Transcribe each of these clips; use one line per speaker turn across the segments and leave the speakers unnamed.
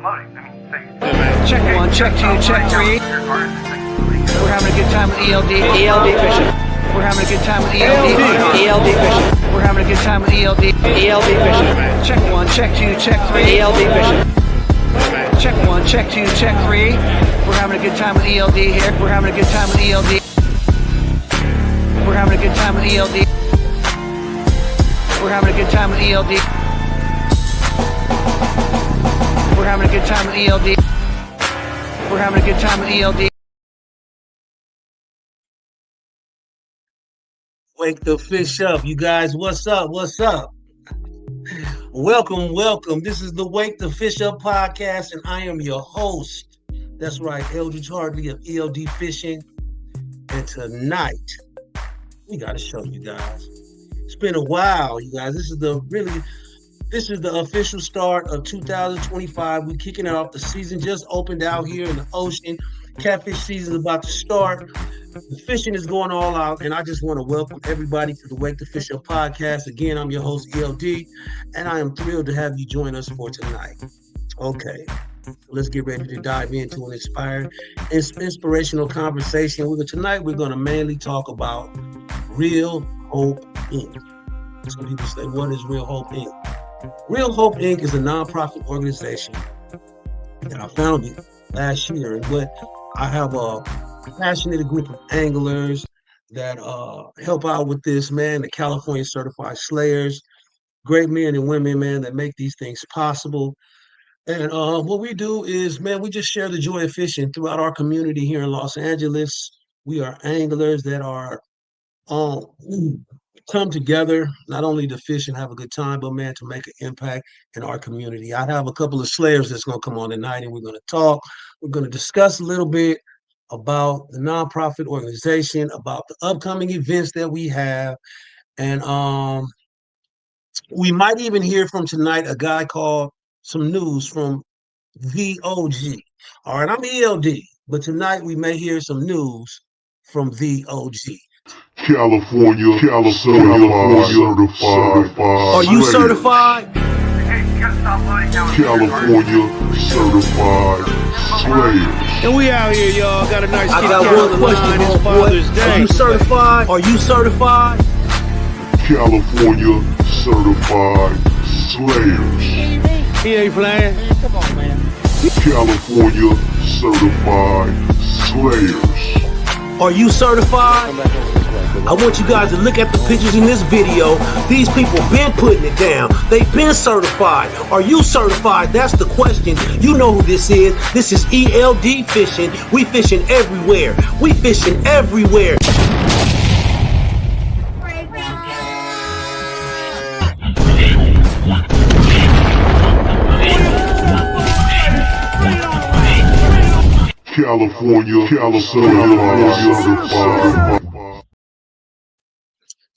Check one, check two, check three. We're having a good time with ELD. ELD fishing. We're having a good time with ELD. ELD fishing. We're having a good time with ELD. ELD fishing. Check one, check two, check three. ELD fishing. Check one, check two, check three. We're having a good time with ELD here. We're having a good time with ELD. We're having a good time with ELD. We're having a good time with ELD. We're having a good time with ELD. We're having a good time with ELD.
Wake the fish up. You guys, what's up? What's up? Welcome. This is the Wake the Fish Up podcast, and I am your host. That's right, Eldridge Hartley of ELD Fishing. And tonight, we got to show you guys. It's been a while, you guys. This is the official start of 2025. We're kicking off. The season just opened out here in the ocean. Catfish season is about to start. The fishing is going all out, and I just want to welcome everybody to the Wake the Fish Up podcast. Again, I'm your host, ELD, and I am thrilled to have you join us for tonight. Okay, let's get ready to dive into an inspirational conversation. Tonight, we're going to mainly talk about Real Hope Inc. Some people say, what is Real Hope Inc.? Real Hope Inc. is a nonprofit organization that I founded last year, and what I have a passionate group of anglers that help out with this, man. The California Certified Slayers, great men and women, man, that make these things possible. And what we do is, man, we just share the joy of fishing throughout our community here in Los Angeles. We are anglers that are come together, not only to fish and have a good time, but, man, to make an impact in our community. I have a couple of slayers that's going to come on tonight, and we're going to talk. We're going to discuss a little bit about the nonprofit organization, about the upcoming events that we have. And we might even hear from tonight a guy called some news from the OG. All right, I'm ELD, but tonight we may hear some news from the OG.
California certified.
Are you certified?
California certified Slayers.
And we out here, y'all. Got a nice
I got one question,
it's Father's Day.
Are you certified? Are you certified?
California certified Slayers.
He ain't playing.
Come on, man.
California certified Slayers.
Are you certified? I want you guys to look at the pictures in this video. These people been putting it down. They've been certified. Are you certified? That's the question. You know who this is. This is ELD Fishing. We fishing everywhere. We fishing everywhere.
California certified.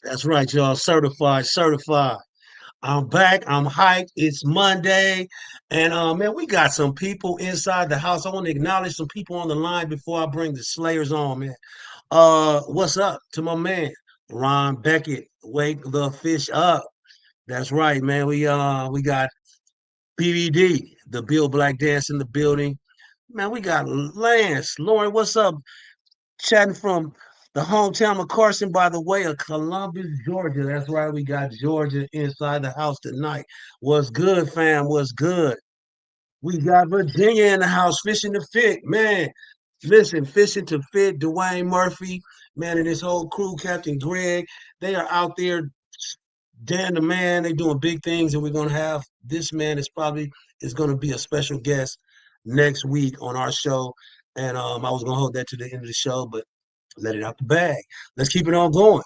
That's right, y'all. Certified. I'm back. I'm hyped. It's Monday. And man, we got some people inside the house. I want to acknowledge some people on the line before I bring the Slayers on, man. What's up to my man, Ron Beckett? Wake the fish up. That's right, man. We got BBD, the Bill Black Dance in the building. Man, we got Lance. Lauren, what's up? Chatting from the hometown of Carson, by the way, of Columbus, Georgia. That's right. We got Georgia inside the house tonight. What's good, fam? What's good? We got Virginia in the house, fishing to fit. Man, listen, fishing to fit. Dwayne Murphy, man, and his whole crew, Captain Greg, they are out there. Dan the man, they doing big things, and we're going to have this man is going to be a special guest next week on our show. And I was going to hold that to the end of the show, but let it out the bag. Let's keep it on going.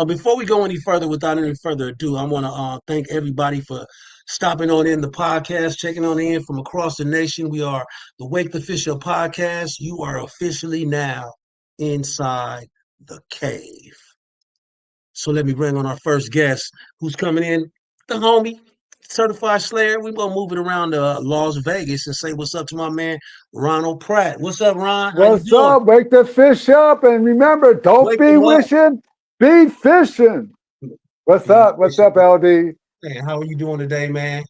Before we go any further, without any further ado, I want to thank everybody for stopping on in the podcast, checking on in from across the nation. We are the Wake the Fish Up podcast. You are officially now inside the cave. So let me bring on our first guest who's coming in, the homie, Certified Slayer. We're going to move it around to Las Vegas and say what's up to my man, Ronald Pratt. What's up, Ron?
What's up? Wake the fish up. And remember, don't be wishing, be fishing. What's up? What's up, LD?
Hey, how are you doing today, man?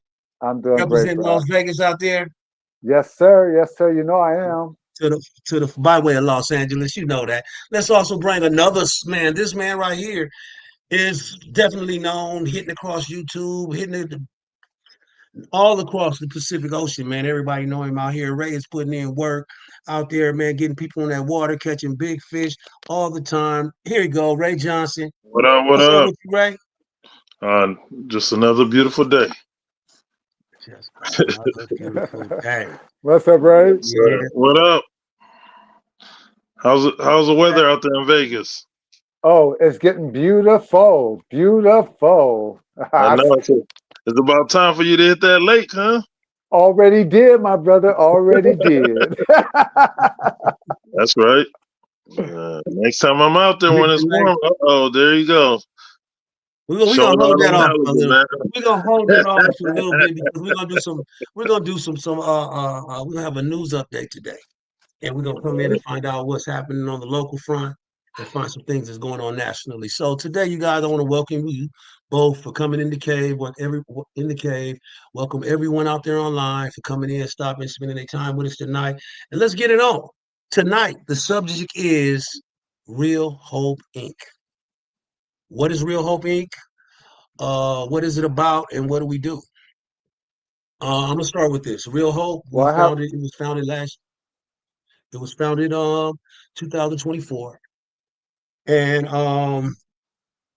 I'm doing great,
Representing
bro.
Las Vegas out there
Yes, sir. Yes, sir. You know I am.
to the by way of Los Angeles. You know that. Let's also bring another man. This man right here is definitely known, hitting across YouTube, hitting it all across the Pacific Ocean, man. Everybody know him out here. Ray is putting in work out there, man, getting people in that water, catching big fish all the time. Here you go, Ray Johnson.
What up? What
What's up
up?
with you, Ray?
Uh, just another beautiful day.
Just another beautiful day.
What's up, Ray?
Yes,
Yeah.
sir. What up? How's the weather out there in Vegas?
Oh, it's getting beautiful. Beautiful.
I
I
know it's about time for you to hit that lake, huh?
already did, my brother. Already did.
That's right. Next time I'm out there
Hit
when it's
the lake.
warm, there you go.
We
Showing
gonna hold
out
that
on
off a
Malibu,
little.
man.
We're gonna hold that off for a little bit because we're gonna do some we're gonna have a news update today. And we're gonna come in and find out what's happening on the local front and find some things that's going on nationally. So today, you guys, I want to welcome you both for coming in the cave. In the cave, welcome everyone out there online for coming in, stopping, spending their time with us tonight, and let's get it on. Tonight, the subject is Real Hope Inc. What is Real Hope Inc? What is it about, and what do we do? I'm gonna start with this. Real Hope.
Well, I have.
It was founded last. It was founded 2024. And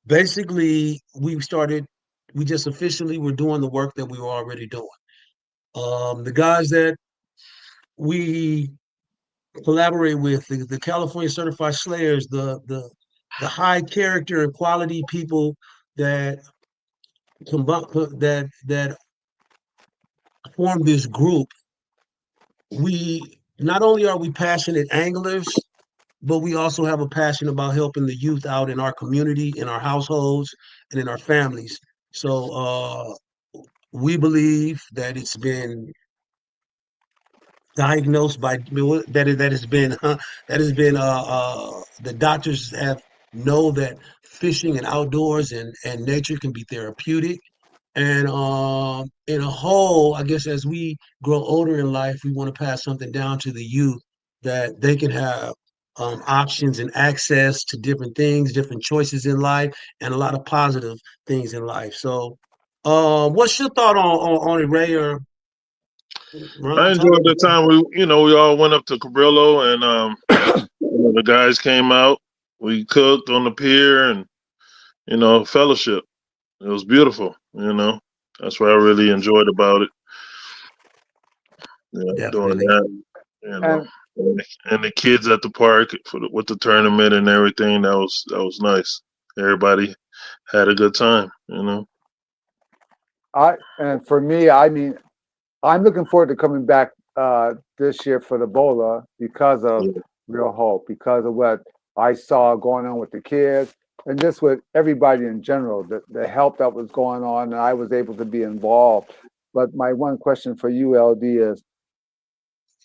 basically we just officially were doing the work that we were already doing. The guys that we collaborate with, the California Certified Slayers, the high character and quality people that that form this group, we not only are we passionate anglers, but we also have a passion about helping the youth out in our community, in our households, and in our families. So we believe that it's been diagnosed by that has been the doctors have know that fishing and outdoors and nature can be therapeutic. And in a whole, I guess as we grow older in life, we want to pass something down to the youth that they can have options and access to different things, different choices in life, and a lot of positive things in life. So, what's your thought on it, Ray or
I
Ron? Talk
enjoyed
to
the
me.
time we all went up to Cabrillo and the guys came out. We cooked on the pier and fellowship. It was beautiful. That's what I really enjoyed about it. Yeah, doing
Definitely,
that. You know,
And
and the kids at the park with the tournament and everything. That was nice. Everybody had a good time.
and for me, I mean, I'm looking forward to coming back this year for the Bola because of
Yeah.
Real Hope, because of what I saw going on with the kids and just with everybody in general, the help that was going on, and I was able to be involved. But my one question for you, LD, is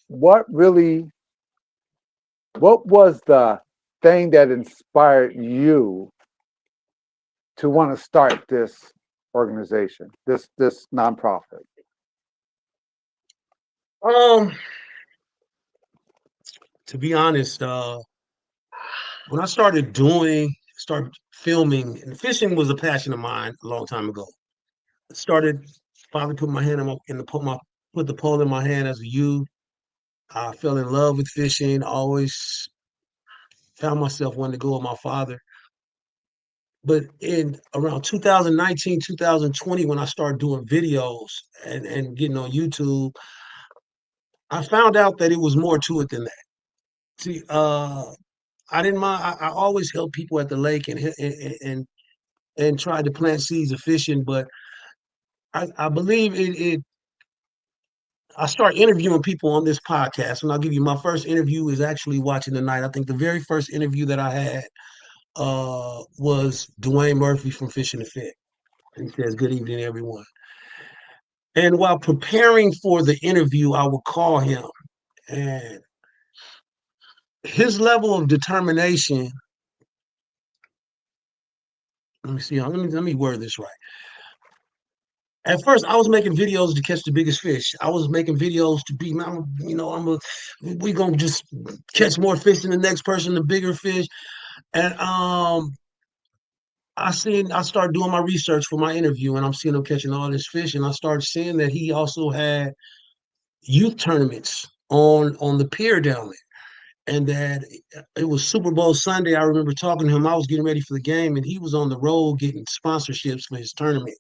what really, what was the thing that inspired you to want to start this organization, this nonprofit?
um, to be honest, when I started filming, and fishing was a passion of mine a long time ago. I started finally put my hand in the put the pole in my hand as a youth. I fell in love with fishing. Always found myself wanting to go with my father. But in around 2019, 2020, when I started doing videos and getting on YouTube, I found out that it was more to it than that. See, I didn't mind. I always helped people at the lake and tried to plant seeds of fishing, but I believe it. I start interviewing people on this podcast, and I'll give you my first interview is actually watching tonight. I think the very first interview that I had was Dwayne Murphy from Fishing the Fit. He says, "Good evening, everyone." And while preparing for the interview, I would call him, and his level of determination. Let me see. Let me word this right. At first, I was making videos to catch the biggest fish. I was making videos to be, we gonna just catch more fish than the next person, the bigger fish. And I started doing my research for my interview, and I'm seeing him catching all this fish, and I started seeing that he also had youth tournaments on the pier down there, and that it was Super Bowl Sunday. I remember talking to him. I was getting ready for the game, and he was on the road getting sponsorships for his tournament.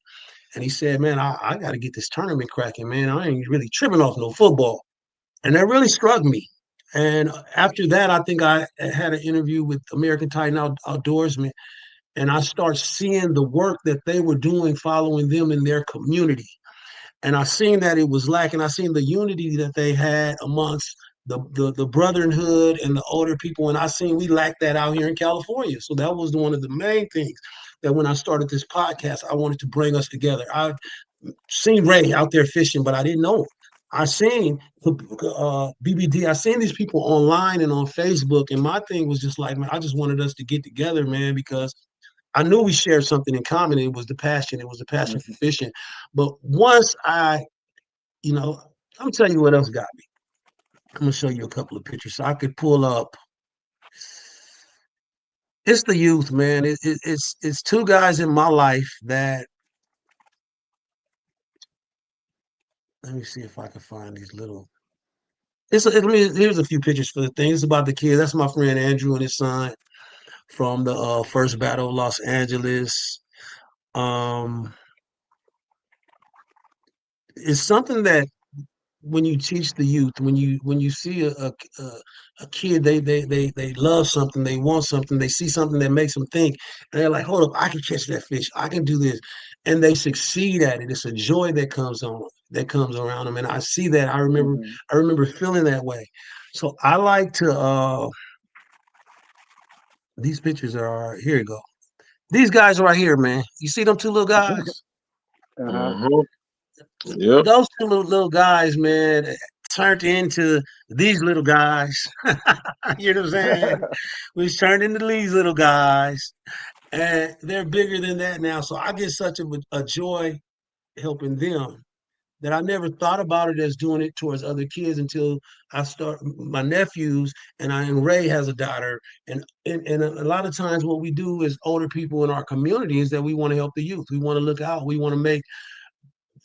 And he said, "Man, I got to get this tournament cracking, man. I ain't really tripping off no football." And that really struck me. And after that, I think I had an interview with American Titan Outdoorsman, and I start seeing the work that they were doing, following them in their community. And I seen that it was lacking. I seen the unity that they had amongst the brotherhood and the older people, and I seen we lacked that out here in California. So that was one of the main things that when I started this podcast, I wanted to bring us together. I seen Ray out there fishing, but I didn't know him. I seen BBD. I seen these people online and on Facebook, and my thing was just like, man, I just wanted us to get together, man, because I knew we shared something in common. It was the passion. It was the passion for fishing. But once I'm telling you what else got me. I'm gonna show you a couple of pictures. So I could pull up. It's the youth, man. It's two guys in my life that. Let me see if I can find these little. Here's a few pictures for the thing. It's about the kids. That's my friend Andrew and his son from the first battle of Los Angeles. Um, it's something that when you teach the youth, when you see a kid, they love something, they want something, they see something that makes them think, and they're like, hold up, I can catch that fish, I can do this, and they succeed at it. It's a joy that comes around them, and I see that.
Mhm.
I remember feeling that way. So I like to. These pictures are here. You go. These guys right here, man. You see them two little guys?
Uh-huh.
Hmm. Yep.
Those two little guys, man, turned into these little guys. You know what I'm saying? We turned into these little guys, and they're bigger than that now. So I get such a joy helping them that I never thought about it as doing it towards other kids until I start my nephews and Ray has a daughter. And a lot of times what we do as older people in our community is that we want to help the youth. We want to look out. We want to make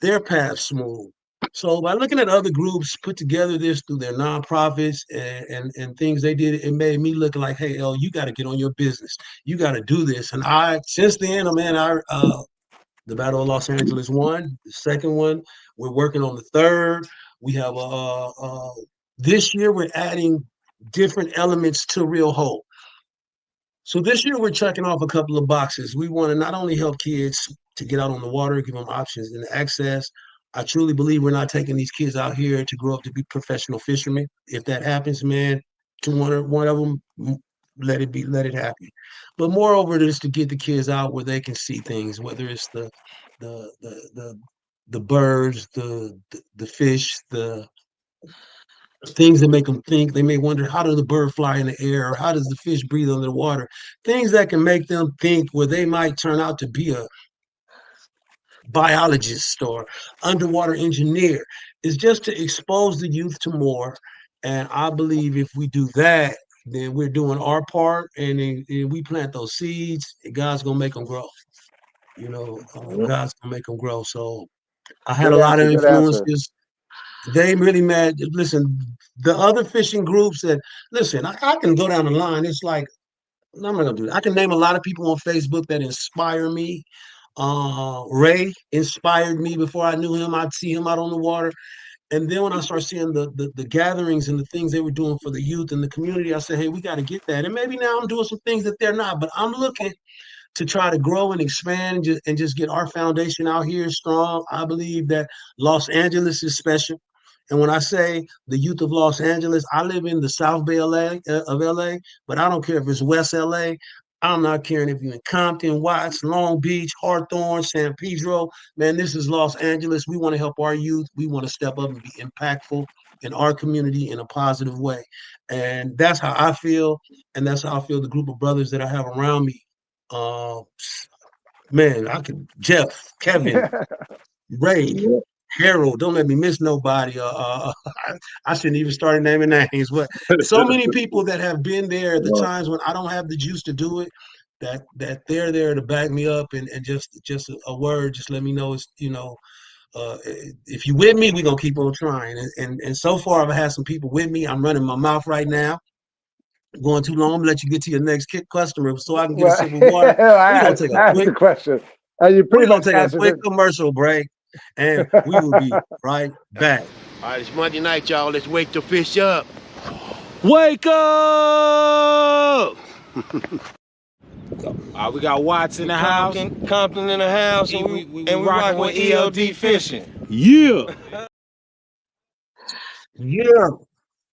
their path smooth. So by looking at other groups put together this through their nonprofits and things they did, it made me look like, hey, El, you got to get on your business. You got to do this. And I, since then, man, the Battle of Los Angeles won. The second one, we're working on the third. We have this year we're adding different elements to Real Hope. So this year we're checking off a couple of boxes. We want to not only help kids to get out on the water, give them options and access. I truly believe we're not taking these kids out here to grow up to be professional fishermen. If that happens, man, one of them, let it happen. But moreover, it is to get the kids out where they can see things, whether it's the the the, the birds, the fish, the things that make them think. They may wonder, how does the bird fly in the air? Or how does the fish breathe under the water? Things that can make them think where they might turn out to be a biologist or underwater engineer. Is just to expose the youth to more. And I believe if we do that, then we're doing our part. And then we plant those seeds, God's going to make them grow.
Yep.
God's going to make them grow. So I had
Good
a lot
answer.
of
Good answer.
influences. They really mad. Listen, the other fishing groups that listen, I can go down the line. It's like I'm not gonna do that. I can name a lot of people on Facebook that inspire me. Ray inspired me before I knew him. I'd see him out on the water. And then when I start seeing the gatherings and the things they were doing for the youth and the community, I said, hey, we got to get that. And maybe now I'm doing some things that they're not, but I'm looking to try to grow and expand and just get our foundation out here strong. I believe that Los Angeles is special. And when I say the youth of Los Angeles, I live in the South Bay of LA, but I don't care if it's West LA. I'm not caring if you're in Compton, Watts, Long Beach, Hawthorne, San Pedro. Man, this is Los Angeles. We want to help our youth. We want to step up and be impactful in our community in a positive way. And that's how I feel. And that's how I feel the group of brothers that I have around me. Uh, man, I could Jeff, Kevin, Ray, Harold, don't let me miss nobody. I shouldn't even start naming names, but so many people that have been there at the times when I don't have the juice to do it, that they're there to back me up and just a word, just let me know it's if you with me, we're gonna keep on trying. And so far I've had some people with me. I'm running my mouth right now. Going too long, I'm gonna let you get to your next customer so I can get a
Well,
sip of water. We're gonna take a
I asked
quick
the question, and you
we're
pretty
gonna
much
take a
answered
quick
it.
commercial break and we will be right back.
All right, it's Monday night, y'all. Let's wake the fish up.
Wake up! We got Watts in the house.
Compton in the house, and we rocking with ELD fishing.
Yeah.
Yeah.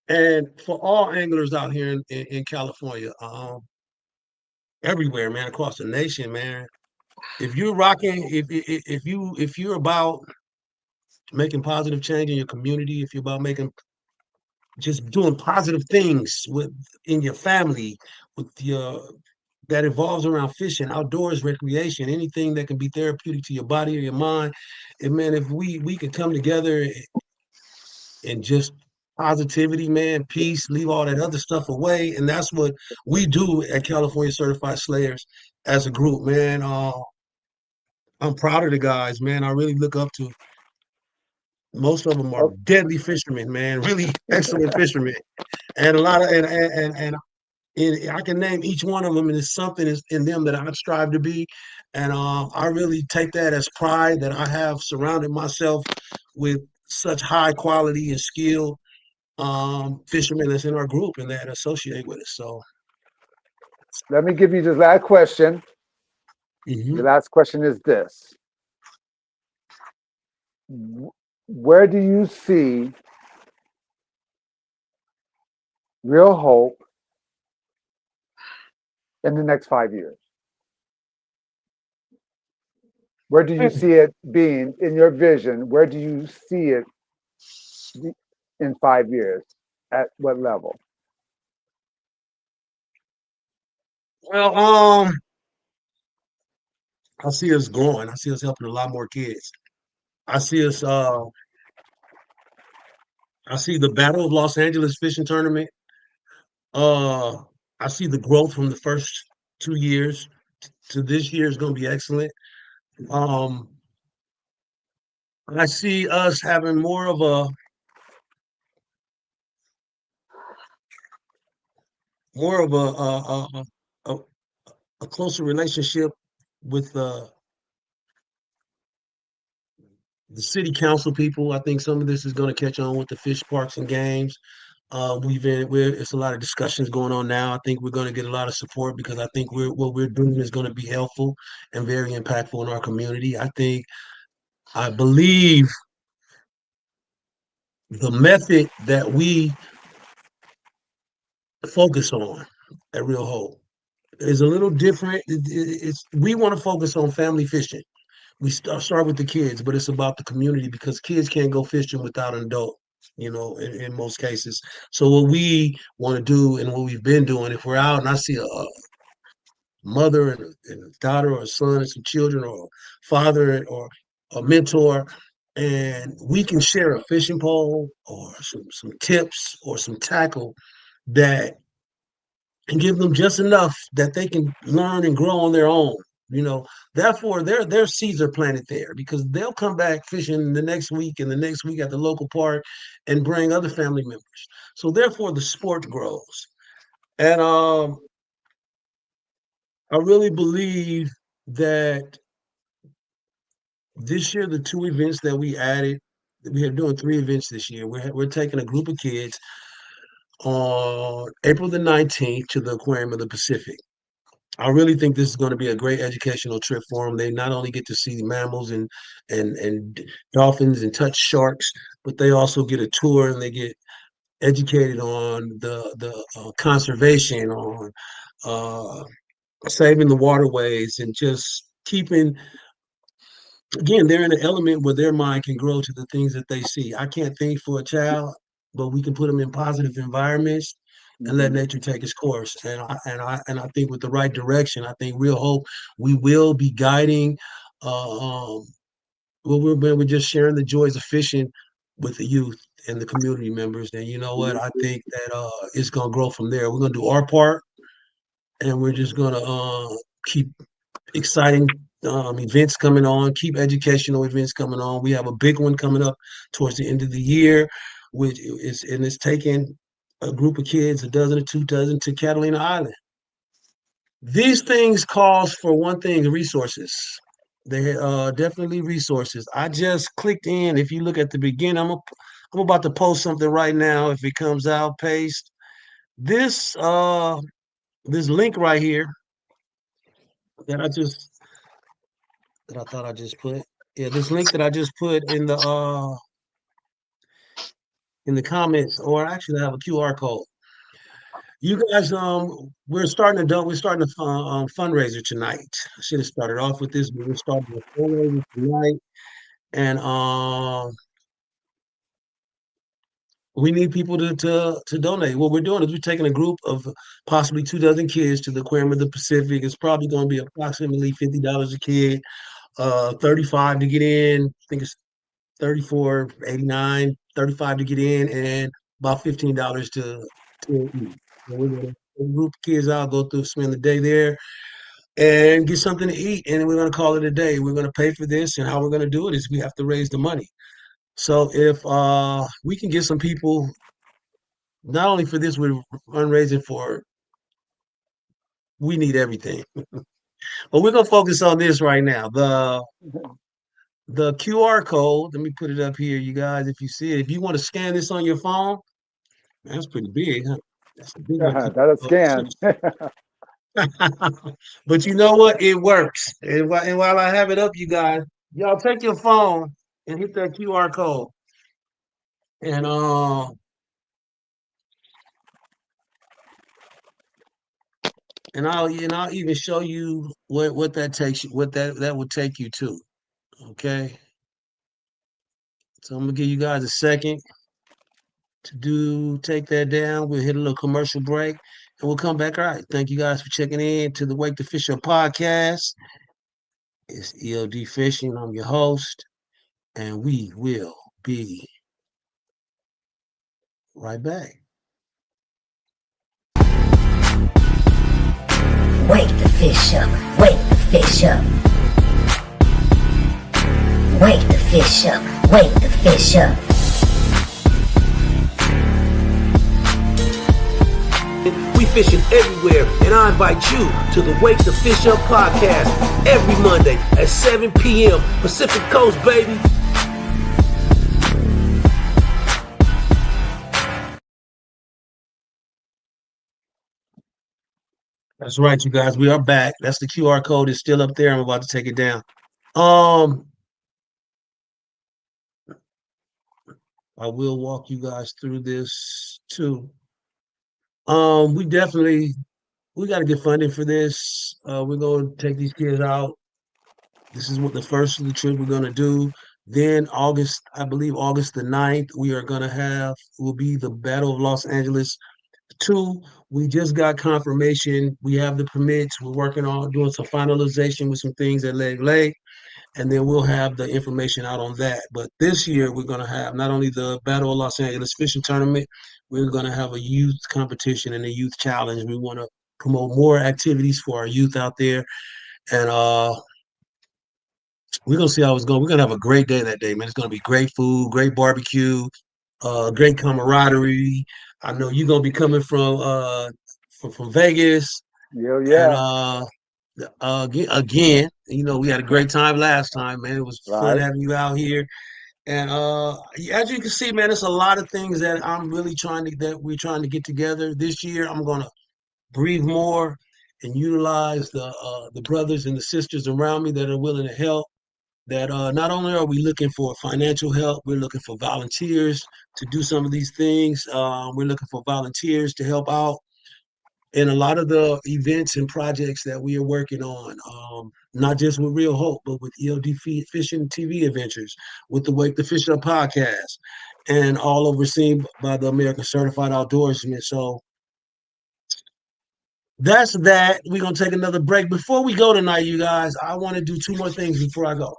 And for all anglers out here in California, everywhere, man, across the nation, man. If you're rocking, if you're about making positive change in your community, if you're about making just doing positive things with in your family, with your that evolves around fishing, outdoors recreation, anything that can be therapeutic to your body or your mind. And man, if we could come together and just positivity, man, peace, leave all that other stuff away. And that's what we do at California Certified Slayers as a group, man. I'm proud of the guys, man. I really look up to most of them are
Oh,
deadly fishermen, man, really excellent fishermen. And a lot of and I can name each one of them, and it's something is in them that I strive to be. And I really take that as pride that I have surrounded myself with such high quality and skill fishermen that's in our group and that associate with us. So,
let me give you the last question. The
mhm.
last question is this: where do you see real hope in the next 5 years? Where do you see it being in your vision? Where do you see it in 5 years? At what level?
Well, I see us growing. I see us helping a lot more kids. I see us. I see the Battle of Los Angeles fishing tournament. Uh, I see the growth from the first 2 years to this year is going to be excellent. Um, I see us having more of a, a closer relationship with the city council people. I think some of this is going to catch on with the fish parks and games. It's a lot of discussions going on now. I think we're going to get a lot of support because I think what we're doing is going to be helpful and very impactful in our community. I believe the method that we focus on at Real Hope is a little different. We want to focus on family fishing. We start with the kids, but it's about the community because kids can't go fishing without an adult, in most cases. So what we want to do and what we've been doing, if we're out and I see a mother and a daughter or a son and some children or a father or a mentor, and we can share a fishing pole or some tips or some tackle that and give them just enough that they can learn and grow on their own. You know, therefore their seeds are planted there because they'll come back fishing the next week and the next week at the local park and bring other family members. So therefore the sport grows. And I really believe that this year the two events that we added, we are doing three events this year. We're taking a group of kids on April the 19th to the Aquarium of the Pacific. I really think this is going to be a great educational trip for them. They not only get to see mammals and dolphins and touch sharks, but they also get a tour and they get educated on the conservation, on uh, saving the waterways, and just keeping. Again, they're in an element where their mind can grow to the things that they see. I can't think for a child, but we can put them in positive environments and let
Mhm.
nature take its course. And I think with the right direction, I think Real Hope, we will be guiding uh, um, well, we're just sharing the joys of fishing with the youth and the community members. And you know what? I think that it's gonna grow from there. We're gonna do our part, and we're just gonna keep exciting events coming on, keep educational events coming on. We have a big one coming up towards the end of the year, which is and it's taking a group of kids, a dozen or 2 dozen, to Catalina Island. These things calls for one thing, resources. They definitely resources. I just clicked in. If you look at the beginning, I'm about to post something right now. If it comes out, paste this this link right here that I just that I thought I just put. Yeah, this link that I just put in the comments, or actually I have a QR code. You guys, we're starting a fundraiser tonight. I should have started off with this, but we're starting a fundraiser tonight, and we need people to donate. What we're doing is we're taking a group of possibly 2 dozen kids to the Aquarium of the Pacific. It's probably going to be approximately $50 a kid, 35 to get in. I think it's 34.89, 35 to get in, and about $15 to eat. So we're gonna take a group of kids out, go through, spend the day there, and get something to eat, and then we're gonna call it a day. We're gonna pay for this, and how we're gonna do it is we have to raise the money. So if we can get some people, not only for this, we're fundraising for. We need everything, but we're gonna focus on this right now. The QR code. Let me put it up here, you guys. If you see it, if you want to scan this on your phone, that's pretty big, huh? That's a big old
That'll scan.
but you know what? It works. And while I have it up, you guys, y'all take your phone and hit that QR code. And I'll even show you what that takes you, what that would take you to. Okay. So I'm gonna give you guys a second to take that down. We'll hit a little commercial break and we'll come back. All right. Thank you guys for checking in to the Wake the Fish Up podcast. It's ELD Fishing. I'm your host, and we will be right back.
Wake the fish up, wake the fish up. Wake the fish up, wake the fish up.
We fishing everywhere, and I invite you to the Wake the Fish Up podcast every Monday at 7 p.m. Pacific Coast, baby. That's right, you guys. We are back. That's the QR code is still up there. I'm about to take it down. I will walk you guys through this too. We definitely we got to get funding for this. We're going to take these kids out. This is what the first of the trip we're going to do. Then August, I believe August the 9th, we are going to will be the Battle of Los Angeles 2. We just got confirmation. We have the permits. We're working on doing some finalization with some things at Leg Lake. And then we'll have the information out on that. But this year, we're going to have not only the Battle of Los Angeles fishing tournament, we're going to have a youth competition and a youth challenge. We want to promote more activities for our youth out there. And we're going to see how it's going. We're going to have a great day that day, man. It's going to be great food, great barbecue, great camaraderie. I know you're going to be coming from Vegas. And
Yeah.
again, we had a great time last time, man. It was fun
Right.
having you out here. And as you can see, man, it's a lot of things that we're trying to get together this year. I'm gonna breathe more and utilize the brothers and the sisters around me that are willing to help. That not only are we looking for financial help, we're looking for volunteers to do some of these things. We're looking for volunteers to help out in a lot of the events and projects that we are working on, not just with Real Hope, but with ELD Fishing TV Adventures, with the Wake the Fish Up podcast, and all overseen by the American Certified Outdoorsman. So that's that. We're going to take another break. Before we go tonight, you guys, I want to do two more things before I go.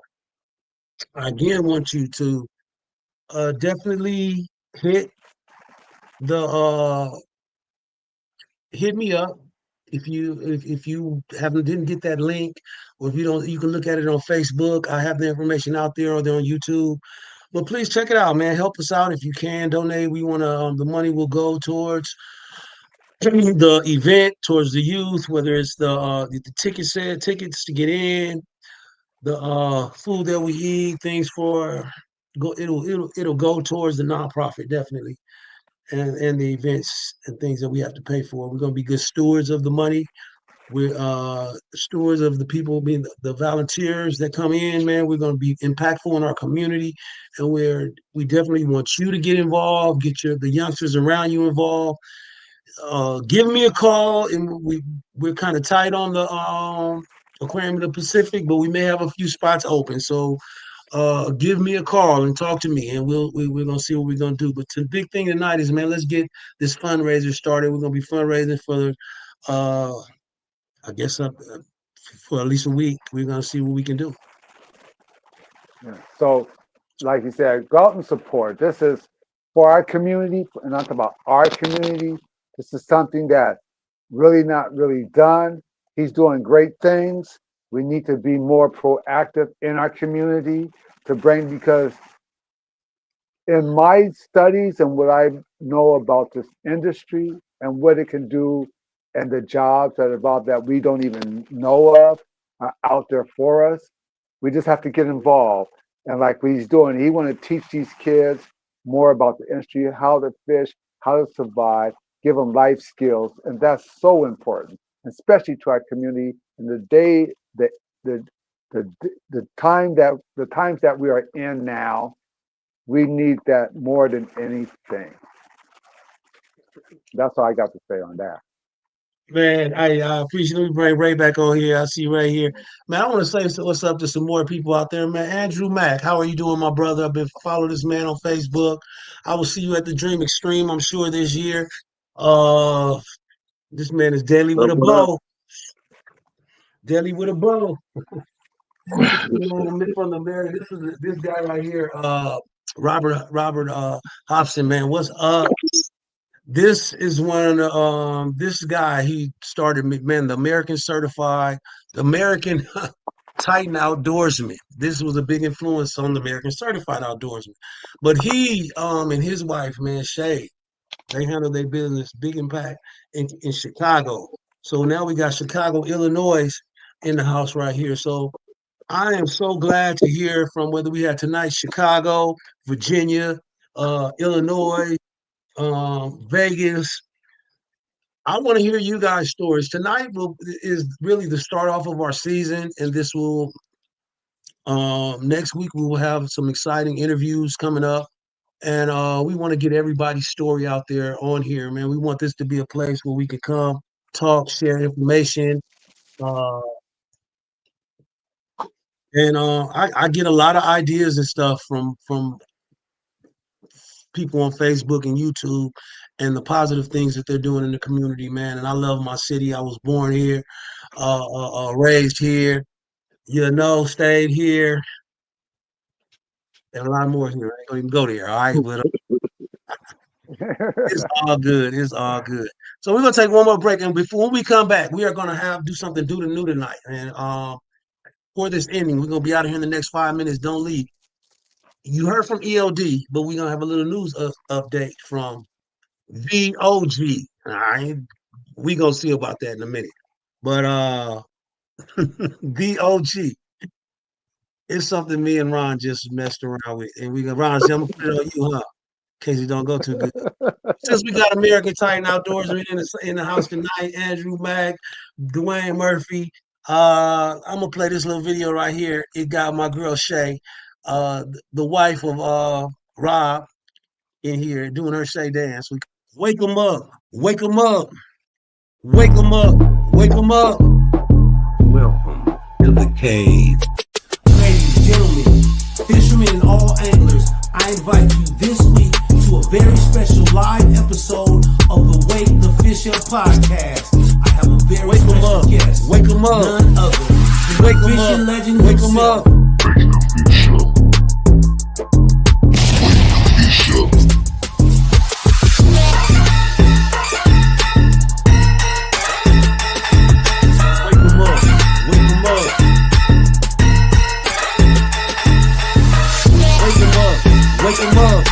I again want you to definitely the hit me up if you haven't didn't get that link, or if you don't, you can look at it on Facebook. I have the information out there, or they're on YouTube. But please check it out, man. Help us out if you can. Donate. We want to. The money will go towards the event, towards the youth. Whether it's the tickets to get in, the food that we eat, things for go. It'll go towards the nonprofit definitely, and the events and things that we have to pay for. We're gonna be good stewards of the money. We're stewards of the people, being the volunteers that come in, man. We're going to be impactful in our community, and we definitely want you to get involved, get the youngsters around you involved. Give me a call, and we're kind of tight on the Aquarium of the Pacific, but we may have a few spots open. So give me a call and talk to me, and we're gonna see what we're gonna do. But the big thing tonight is, man, let's get this fundraiser started. We're gonna be fundraising for uh I guess for at least a week. We're gonna see what we can do.
Yeah. So, like you said, go out and support. This is for our community, and not about our community. This is something that really not really done. He's doing great things. We need to be more proactive in our community to bring, because in my studies and what I know about this industry and what it can do and the jobs that are involved that we don't even know of are out there for us. We just have to get involved. And like what he's doing, he want to teach these kids more about the industry, how to fish, how to survive, give them life skills. And that's so important, especially to our community. And the times that we are in now, we need that more than anything. That's all I got to say on that.
Man, I appreciate. Let me bring Ray back on here. I see Ray here. Man, I want to say what's up to some more people out there, man. Andrew Mack, how are you doing, my brother? I've been following this man on Facebook. I will see you at the Dream Extreme, I'm sure, this year. This man is deadly with a bow. Deadly with a bow. From the American, this guy right here, Robert Hobson, man. What's up? This is this guy, he started, man, the American Titan Outdoorsman. This was a big influence on the American Certified Outdoorsman. But he and his wife, man, Shay, they handle their business, big impact in Chicago. So now we got Chicago, Illinois in the house right here. So I am so glad to hear from, whether we had tonight, Chicago, Virginia, Illinois, Vegas. I want to hear you guys' stories. Tonight is really the start off of our season, and this will next week we will have some exciting interviews coming up, and we want to get everybody's story out there on here, man. We want this to be a place where we can come, talk, share information, and I get a lot of ideas and stuff from people on Facebook and YouTube, and the positive things that they're doing in the community, man. And I love my city. I was born here, raised here, stayed here, and a lot more here. I ain't gonna even go there. All right, but it's all good. It's all good. So we're gonna take one more break, and before we come back, we are gonna do something new tonight. And for this ending, we're gonna be out of here in the next 5 minutes. Don't leave. You heard from ELD, but we're gonna have a little news update from VOG. All right, we gonna see about that in a minute. But VOG, it's something me and Ron just messed around with, and Ron said, "I'm gonna put it on you, huh? In case it don't go too good." Since we got American Titan Outdoorsman in the house tonight, Andrew Mack, Dwayne Murphy. I'm gonna play this little video right here. It got my girl Shay, the wife of Rob, in here doing her Shay dance. Wake them up, wake them up, wake them up, wake them up. Welcome to the cave. Ladies and gentlemen, fishermen and all anglers, I invite you this week to a very special live episode of the Wake the Fish Up podcast. I have a very special guest. Wake them up. None other than the fishing legend himself.
Wake the fish up.
up.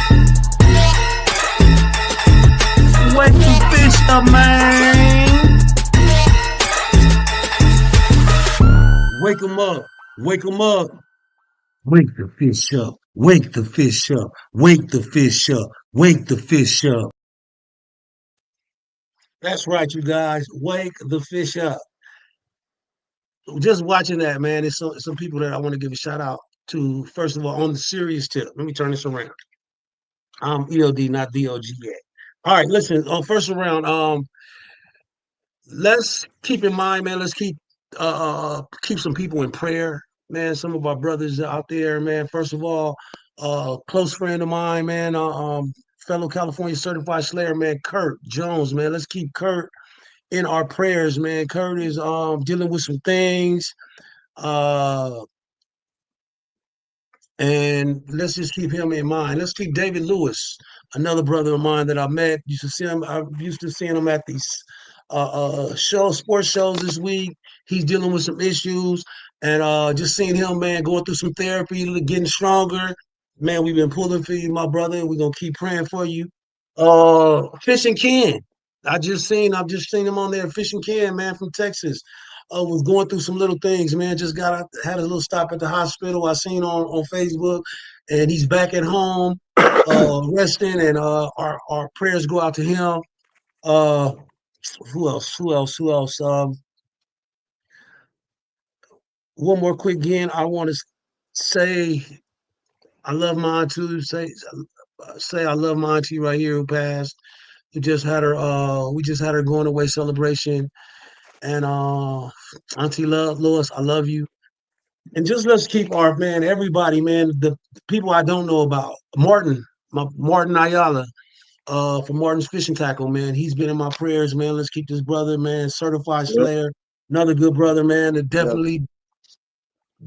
Wake the fish up, man. Wake them up. Wake them up. Wake the fish up. Wake the fish up. Wake the fish up. Wake the fish up. That's right, you guys. Wake the fish up. Just watching that, man. There's some people that I want to give a shout out to. First of all, on the serious tip, let me turn this around. I'm ELD, not DOG yet. All right, listen. First around, let's keep in mind, man. Let's keep some people in prayer, man. Some of our brothers out there, man. First of all, close friend of mine, man. Fellow California certified slayer, man, Kurt Jones, man. Let's keep Kurt in our prayers, man. Kurt is dealing with some things. Uh, And let's just keep him in mind. Let's keep David Lewis, another brother of mine that I met. Used to see him. I used to seeing him at these sports shows this week. He's dealing with some issues, and just seeing him, man, going through some therapy, getting stronger. Man, we've been pulling for you, my brother. We're gonna keep praying for you. Fishing Ken. I've just seen him on there. Fishing Ken, man, from Texas. Was going through some little things, man. Just had a little stop at the hospital. I seen on Facebook, and he's back at home, resting. And our prayers go out to him. Uh, who else? Who else? Who else? One more quick again. I want to say I love my auntie. Say I love my auntie right here who passed. We just had her. We just had her going away celebration. And Auntie Love, Lois, I love you. And just let's keep our man, everybody, man, the people I don't know about. Martin Ayala, for Martin's Fishing Tackle, man. He's been in my prayers, man. Let's keep this brother, man, certified
Yep.
slayer, another good brother, man. That
Yep.
definitely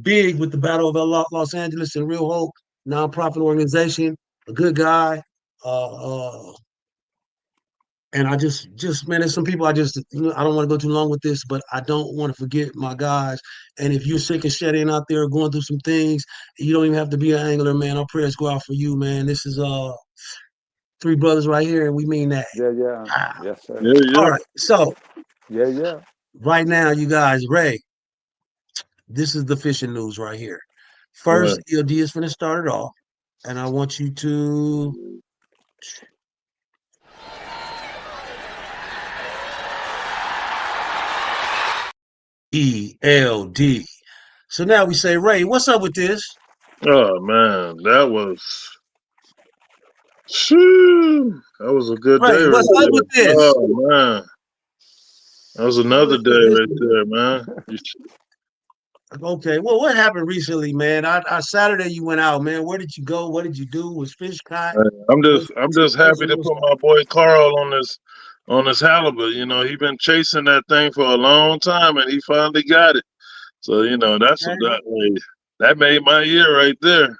big with the Battle of Los Angeles and Real Hope nonprofit organization. A good guy. And I just man, there's some people I don't want to go too long with this, but I don't want to forget my guys. And if you're sick and shut in out there going through some things, you don't even have to be an angler, man. Our prayers go out for you, man. This is three brothers right here, and we mean that.
Yeah.
Ah.
Yes, sir.
Yeah,
All
yeah.
right. So
Yeah.
right now, you guys, Ray, this is the fishing news right here.
Right.
First, EOD is going to start it off, and I want you to ELD. So now we say, Ray, what's up with this?
Oh man, that was a good day
Ray,
right
what's up
there.
with this?
Oh man, that was another day right there, man.
Okay, well, what happened recently, man? I Saturday you went out, man. Where did you go? What did you do? Was fish caught?
I'm
What's
just
what's
happy to
what's
put my boy Carl on this halibut. You know, he been chasing that thing for a long time, and he finally got it. So you know, that made my year right there.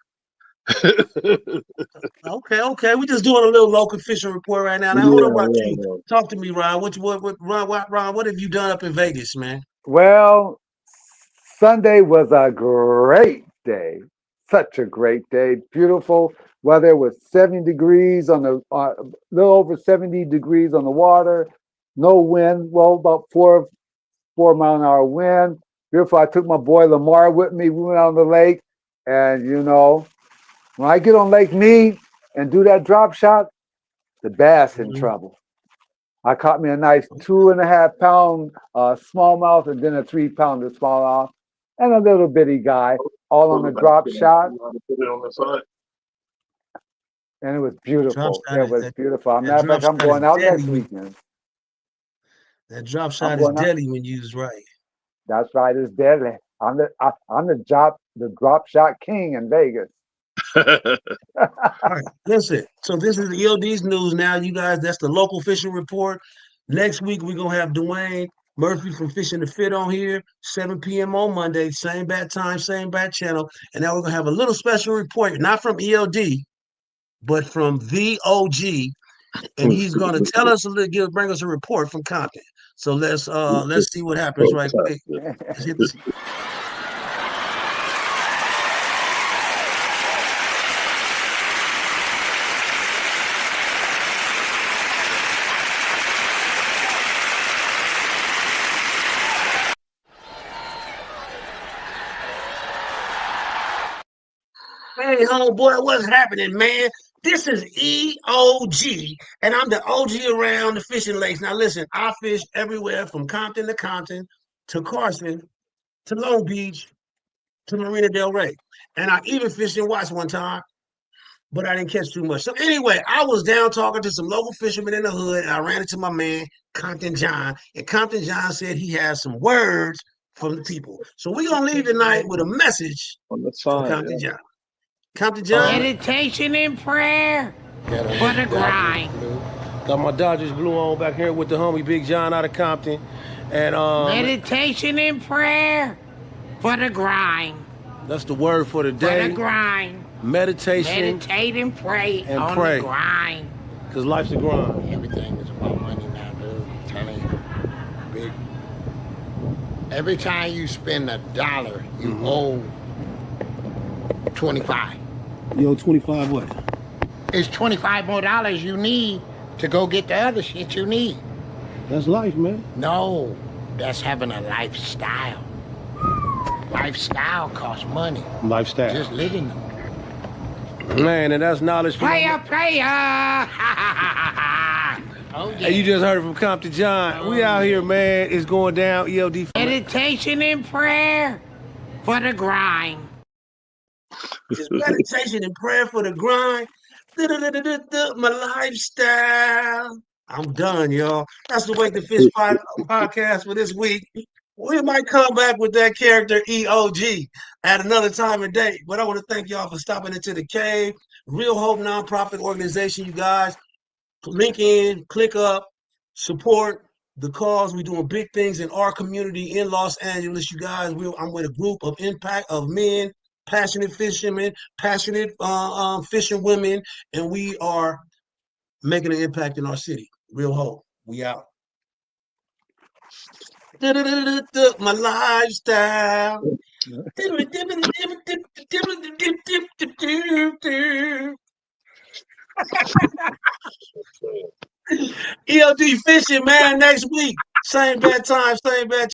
okay. We're just doing a little local fishing report right now. Now, hold on, about you.
Yeah.
Talk to me, Ron. Ron, what have you done up in Vegas, man?
Well, Sunday was a great day. Such a great day. Beautiful weather with 70 degrees on the, little over 70 degrees on the water. No wind. Well, about 4 mile an hour wind. Beautiful. I took my boy Lamar with me. We went out on the lake, and when I get on Lake Mead and do that drop shot, the bass in trouble. I caught me a nice 2.5 pound smallmouth, and then a 3-pounder smallmouth, and a little bitty guy, all on the drop shot. And it was beautiful. It was beautiful. Matter of fact, I'm going out next weekend.
That drop shot is deadly when used right.
That's right, it's deadly. I'm the drop shot king in Vegas.
All right, listen. So this is ELD's news now, you guys. That's the local fishing report. Next week we're gonna have Dwayne Murphy from Fishing the Fit on here, 7 p.m. on Monday, same bat time, same bat channel. And now we're gonna have a little special report, not from ELD, but from the OG, and he's gonna tell us bring us a report from Compton. So let's see what happens right quick. Let's hit this. Hey, homeboy, what's happening, man? This is EOG, and I'm the OG around the fishing lakes. Now, listen, I fish everywhere from Compton to Carson to Long Beach to Marina Del Rey. And I even fished in Watts one time, but I didn't catch too much. So, anyway, I was down talking to some local fishermen in the hood, and I ran into my man, Compton John. And Compton John said he has some words from the people. So, we're going to leave tonight with a message
On the
from
side,
Compton
yeah.
John. Compton John.
Meditation and prayer for the grind.
Got my Dodgers blue on back here with the homie Big John out of Compton. And
Meditation and prayer for the grind.
that's the word for the
For
day.
the grind.
Meditation.
Meditate and pray
And
on
pray.
the grind.
Because life's a grind.
Everything is about money now, dude. I'm telling you, big. Every time you spend $1, you owe 25.
Yo, 25 what?
It's 25 more dollars you need to go get the other shit you need.
That's life, man.
No, that's having a lifestyle. Lifestyle costs money.
Lifestyle.
Just living them.
Man, and that's knowledge for
Player. Oh, yeah.
Hey, you just heard it from Compton John. We out here, man. It's going down. ELD.
Meditation and prayer for the grind.
Just meditation and prayer for the grind. My lifestyle. I'm done, y'all. That's the Wake the Fish podcast for this week. We might come back with that character EOG at another time and date. But I want to thank y'all for stopping into the cave. Real Hope nonprofit organization, you guys. Link in, click up, support the cause. We're doing big things in our community in Los Angeles, you guys. I'm with a group of impact of men, passionate fishermen, passionate fishing women, and we are making an impact in our city. Real Hope. We out. My lifestyle. ELD fishing, man, next week. Same bad time, same bad